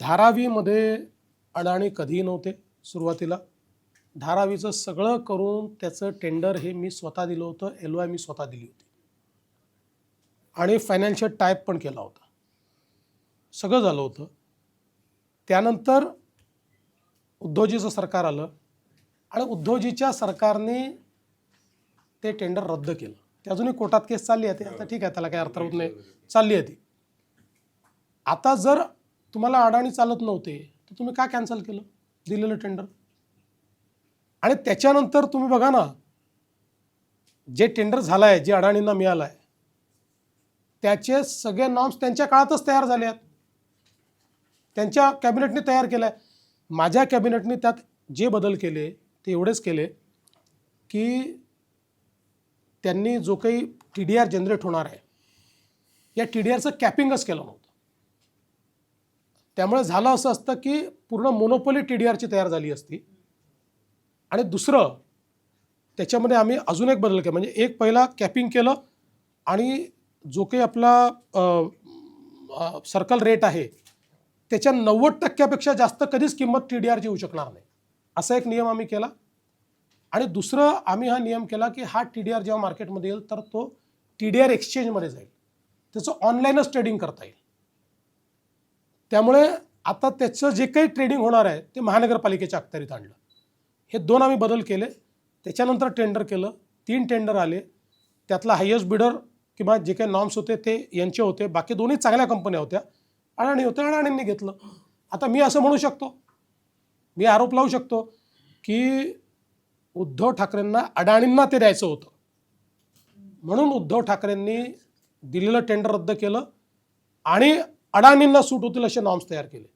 धारावीमध्ये अडाणी कधीही नव्हते सुरुवातीला. धारावीचं सगळं करून त्याचं टेंडर हे मी स्वतः दिलं होतं, LOI मी स्वतः दिली होती आणि फायनान्शियल टायप पण केला होता. सगळं झालं होतं. त्यानंतर उद्धवजीचं सरकार आलं आणि उद्धवजीच्या सरकारने ते टेंडर रद्द केलं. ते अजूनही कोर्टात केस चालली आहे. आता ठीक आहे, त्याला काही अर्थ होत नाही, चालली आहे ती. आता जर तुम्हाला अडाणी चालत नव्हते तर तुम्ही का कॅन्सल केलं दिलेलं टेंडर? आणि त्याच्यानंतर तुम्ही बघा ना, जे टेंडर झालं आहे, जे अडाणींना मिळालं आहे, त्याचे सगळे नॉर्म्स त्यांच्या काळातच तयार झाले आहेत. त्यांच्या कॅबिनेटने तयार केलं आहे. माझ्या कॅबिनेटने त्यात जे बदल केले ते एवढेच केले की त्यांनी जो काही TDR जनरेट होणार आहे, या TDRचं कॅपिंगच केलं नव्हतं. त्यामुळे झालं असं असतं की पूर्ण मोनोपोली TDRची तयार झाली असती. आणि दुसरं त्याच्यामध्ये आम्ही अजून एक बदल केला, म्हणजे एक पहिला कॅपिंग केलं आणि जो काही आपला सर्कल रेट आहे त्याच्या 90% जास्त कधीच किंमत TDRची येऊ शकणार नाही, असा एक नियम आम्ही केला. आणि दुसरं आम्ही हा नियम केला की हा TDR जेव्हा मार्केटमध्ये येईल तर तो TDR एक्सचेंजमध्ये जाईल, त्याचं ऑनलाईनच ट्रेडिंग करता येईल. त्यामुळे आता त्याचं जे काही ट्रेडिंग होणार आहे ते महानगरपालिकेच्या अखत्यारीत आणलं. हे दोन आम्ही बदल केले. त्याच्यानंतर टेंडर केलं, 3 टेंडर आले. त्यातला हायेस्ट बिडर किंवा जे काही नॉर्म्स होते ते यांचे होते, बाकी दोन्ही चांगल्या कंपन्या होत्या, अडाणी होत्या, अडाणींनी घेतलं. आता मी असं म्हणू शकतो, मी आरोप लावू शकतो की उद्धव ठाकरेंना अडाणींना ते द्यायचं होतं, म्हणून उद्धव ठाकरेंनी दिलेलं टेंडर रद्द केलं आणि अडाणींना सूट होतील असे नॉर्म्स तयार केले.